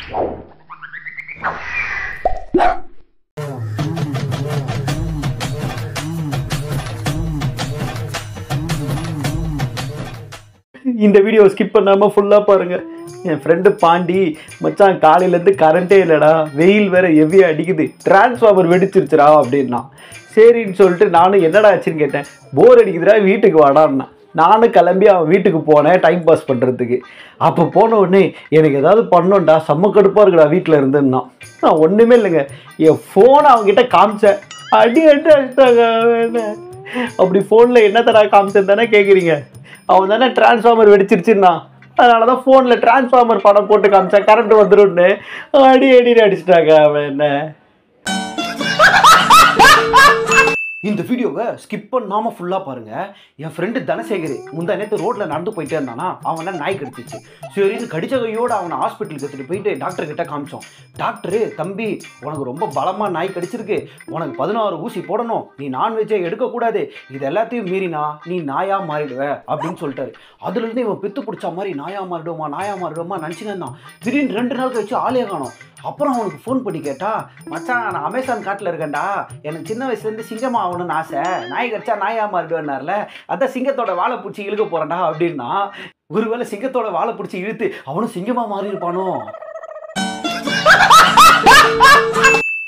இந்த video skip பண்ணாமல் ஃபுல்லாக பாருங்கள். என் ஃப்ரெண்டு பாண்டி மச்சான் காலையிலேருந்து கரண்ட்டே இல்லைடா, வெயில் வேறு ஹெவியாக அடிக்குது, டிரான்ஸ்ஃபார்மர் வெடிச்சிருச்சுடா அப்படின்னா. சரின்னு சொல்லிட்டு நானும் என்னடா ஆச்சுன்னு கேட்டேன். போர் அடிக்குதுடா வீட்டுக்கு வாடான்னா. நானும் கிளம்பி அவன் வீட்டுக்கு போனேன் டைம் பாஸ் பண்ணுறதுக்கு. அப்போ போன உடனே எனக்கு ஏதாவது பண்ணோண்டா, செம்ம கடுப்பாக இருக்குடா வீட்டில் இருந்துன்னா. நான் ஒன்றுமே இல்லைங்க, என் ஃபோனை அவங்ககிட்ட காமிச்சேன். அடி அடிச்சாங்க. அப்படி ஃபோனில் என்ன தடா காமிச்சேன்னு தானே கேட்குறீங்க? அவன் தானே டிரான்ஸ்ஃபார்மர் வெடிச்சிருச்சுன்னா, அதனால தான் ஃபோனில் டிரான்ஸ்ஃபார்மர் படம் போட்டு காமிச்சா கரண்ட் வந்துடும்னு அடி அடின்னு அடிச்சிட்டாங்க அவன் என்ன. இந்த வீடியோவை ஸ்கிப் பண்ணாமல் ஃபுல்லாக பாருங்கள். என் ஃப்ரெண்டு தனசேகர் முந்தா நேற்று ரோட்டில் நடந்து போயிட்டே இருந்தானா, அவனை நாய் கடிச்சிச்சு. சரின்னு கடிச்ச கையோடு அவனை ஹாஸ்பிட்டலுக்கு எடுத்துகிட்டு போயிட்டு டாக்டர்கிட்ட காமிச்சோம். டாக்டரு, தம்பி உனக்கு ரொம்ப பலமாக நாய் கடிச்சிருக்கு, உனக்கு 16 ஊசி போடணும், நீ நான்வெஜ்ஜை எடுக்கக்கூடாது, இது எல்லாத்தையும் மீறினா நீ நாயாக மாறிடுவ அப்படின்னு சொல்லிட்டாரு. அதுலேருந்து இவன் பித்து பிடிச்ச மாதிரி நாயாக மாறிடுவோமா நினச்சின்னு இருந்தான். திடீர்னு 2 நாள் கழிச்சு ஆளே காணோம். அப்புறம் அவனுக்கு ஃபோன் பண்ணி கேட்டா, மச்சான் நான் அமேசான் காட்டில் இருக்கேன்டா, எனக்கு சின்ன வயசுலேருந்து சிங்கமாக ஆகணும்னு ஆசை, நாய் கடிச்சா நாயாக மாறிடுவேன்னார்ல, அதான் சிங்கத்தோட வாழை பிடிச்சி இழுக்க போகிறேன்டா அப்படின்னா. ஒருவேளை சிங்கத்தோட வாழை பிடிச்சி இழுத்து அவனும் சிங்கமாக மாறி இருப்பானோ?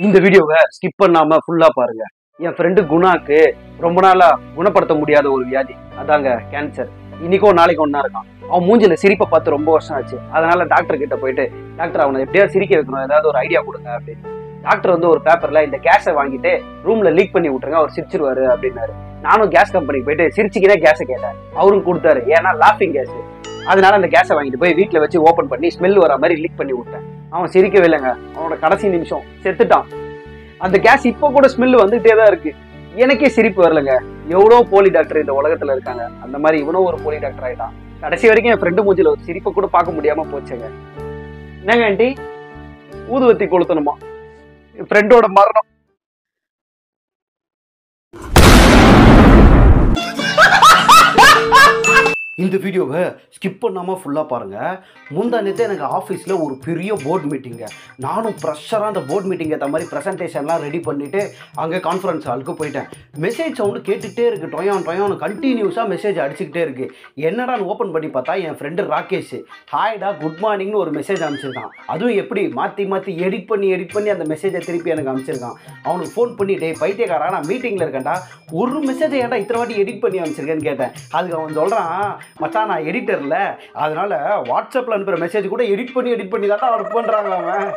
இந்த வீடியோவை ஸ்கிப் பண்ணாமல் ஃபுல்லாக பாருங்க. என் ஃப்ரெண்டு குணாக்கு ரொம்ப நாளாக குணப்படுத்த முடியாத ஒரு வியாதி, அதாங்க கேன்சர். இன்னைக்கோ நாளைக்கு ஒன்றா இருக்கான். அவன் மூஞ்சில சிரிப்பை பார்த்து ரொம்ப வருஷம் ஆச்சு. அதனால டாக்டர் கிட்ட போயிட்டு, டாக்டர் அவனை எப்படியாவது சிரிக்க வைக்கணும், ஏதாவது ஒரு ஐடியா கொடுங்க அப்படின்னு. டாக்டர் வந்து ஒரு பேப்பர்ல இந்த கேஸை வாங்கிட்டு ரூம்ல லீக் பண்ணி விட்டுருங்க, அவர் சிரிச்சிருவாரு அப்படின்னாரு. நானும் கேஸ் கம்பெனிக்கு போயிட்டு சிரிச்சுக்கினே கேஸை கேட்டேன். அவரும் கொடுத்தாரு, ஏன்னா லாஃபிங் கேஸ். அதனால அந்த கேஸை வாங்கிட்டு போய் வீட்டில் வச்சு ஓப்பன் பண்ணி ஸ்மெல் வர மாதிரி லீக் பண்ணி விட்டேன். அவன் சிரிக்கவே இல்லைங்க. அவனோட கடைசி நிமிஷம் செத்துட்டான். அந்த கேஸ் இப்போ கூட ஸ்மெல் வந்துகிட்டே தான் இருக்கு. எனக்கே சிரிப்பு வரலங்க. எவ்வளோ போலி டாக்டர் இந்த உலகத்துல இருக்காங்க, அந்த மாதிரி இவனும் ஒரு போலி டாக்டர் ஆயிட்டான். கடைசி வரைக்கும் என் ஃப்ரெண்டு மூஞ்சில ஒரு சிரிப்பை கூட பார்க்க முடியாம போச்சுங்க. என்னங்க ஆண்டி, ஊதுவத்தி கொளுத்தணுமா? என் ஃப்ரெண்டோட மரணம். இந்த வீடியோவை ஸ்கிப் பண்ணாமல் ஃபுல்லாக பாருங்கள். முந்தா நேற்று எனக்கு ஆஃபீஸில் ஒரு பெரிய போர்ட் மீட்டிங்க. நானும் ப்ரெஷராக அந்த போர்ட் மீட்டிங் ஏற்ற மாதிரி ப்ரெசன்டேஷன்லாம் ரெடி பண்ணிவிட்டு அங்கே கான்ஃபரன்ஸ் ஹாலுக்கு போயிட்டேன். மெசேஜ் சவுண்டு கேட்டுகிட்டே இருக்குது, டொயான் கண்டினியூஸாக மெசேஜ் அடிச்சுக்கிட்டே இருக்குது. என்னடான்னு ஓப்பன் பண்ணி பார்த்தா என் ஃப்ரெண்டு ராகேஷ் ஹாய்டா குட் மார்னிங்னு ஒரு மெசேஜ் அனுப்பிச்சிருக்கான். அதுவும் எப்படி மாற்றி எடிட் பண்ணி அந்த மெசேஜை திருப்பி எனக்கு அனுப்பிச்சிருக்கான். அவனுக்கு ஃபோன் பண்ணி, டே பைத்தியக்காரா நான் மீட்டிங்கில் இருக்கேன்டா, ஒரு மெசேஜை ஏன்டா இத்தனை வாட்டி எடிட் பண்ணி அனுப்பிச்சிருக்கேன்னு கேட்டேன். அதுக்கு அவன் சொல்கிறான், மச்சான் நான் எடிட்டர்ல, அதனால வாட்ஸ்அப்ல அனுப்புற மெசேஜ் கூட எடிட் பண்ணி தான் அவனுக்கு பண்றாங்க அவன்.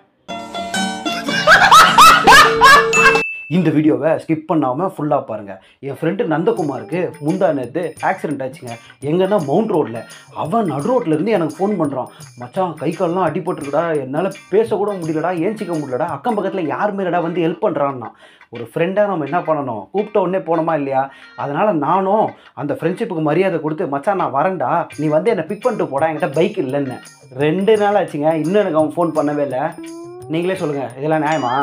இந்த வீடியோவை ஸ்கிப் பண்ணாமல் ஃபுல்லாக பாருங்கள். என் ஃப்ரெண்டு நந்தகுமாருக்கு முந்தா நேற்று ஆக்சிடென்ட் ஆச்சுங்க. எங்கன்னா மவுண்ட் ரோட்டில். அவன் நடு ரோட்லேருந்து எனக்கு ஃபோன் பண்ணுறான், மச்சான் கை கால்லாம் அடிபட்டுருக்குடா, என்னால் பேசக்கூட முடியலடா, ஏஞ்சிக்க முடியலடா, அக்கம் பக்கத்தில் யார் மேலடா வந்து ஹெல்ப் பண்ணுறான்னா. ஒரு ஃப்ரெண்டாக நம்ம என்ன பண்ணணும், கூப்பிட்ட உடனே போனோமா இல்லையா? அதனால் நானும் அந்த ஃப்ரெண்ட்ஷிப்புக்கு மரியாதை கொடுத்து, மச்சான் நான் வரேன்டா, நீ வந்து என்னை பிக் பண்ணிட்டு போடா, என்கிட்ட பைக் இல்லைன்னு. 2 நாள் ஆச்சுங்க, இன்னும் எனக்கு அவன் ஃபோன் பண்ணவே இல்லை. நீங்களே சொல்லுங்கள், இதெல்லாம் நியாயமா?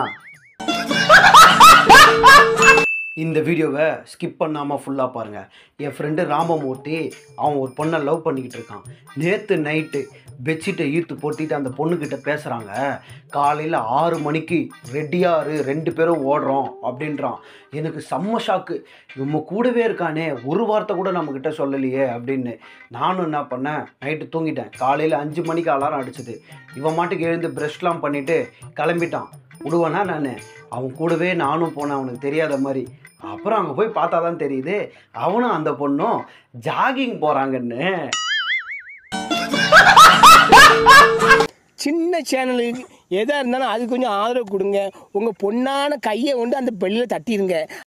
இந்த வீடியோவை ஸ்கிப் பண்ணாமல் ஃபுல்லாக பாருங்கள். என் ஃப்ரெண்டு ராமமூர்த்தி அவன் ஒரு பொண்ணை லவ் பண்ணிக்கிட்டு இருக்கான். நேற்று நைட்டு பெட்ஷீட்டை ஈர்த்து போட்டிட்டு அந்த பொண்ணுக்கிட்ட பேசுகிறாங்க. காலையில் 6 மணிக்கு ரெடியாரு 2 பேரும் ஓடுறோம் அப்படின்றான். எனக்கு செம்ம ஷாக்கு. நம்ம கூடவே இருக்கானே, ஒரு வார்த்தை கூட நம்மக்கிட்ட சொல்லலையே அப்படின்னு. நானும் என்ன பண்ணேன், நைட்டு தூங்கிட்டேன். காலையில் 5 மணிக்கு அலாரம் அடிச்சது. இவன் மாட்டுக்கு எழுந்து ப்ரஷ்லாம் பண்ணிவிட்டு கிளம்பிட்டான். விடுவானா நான்? அவன் கூடவே நானும் போனேன், அவனுக்கு தெரியாத மாதிரி. அப்புறம் அங்கே போய் பார்த்தா தான் தெரியுது, அவனும் அந்த பொண்ணும் ஜாகிங் போகிறாங்கன்னு. சின்ன சேனலுக்கு எதாக இருந்தாலும் அது கொஞ்சம் ஆதரவு கொடுங்க. உங்கள் பொண்ணான கையை கொண்டு அந்த பெல்லில் தட்டிடுங்க.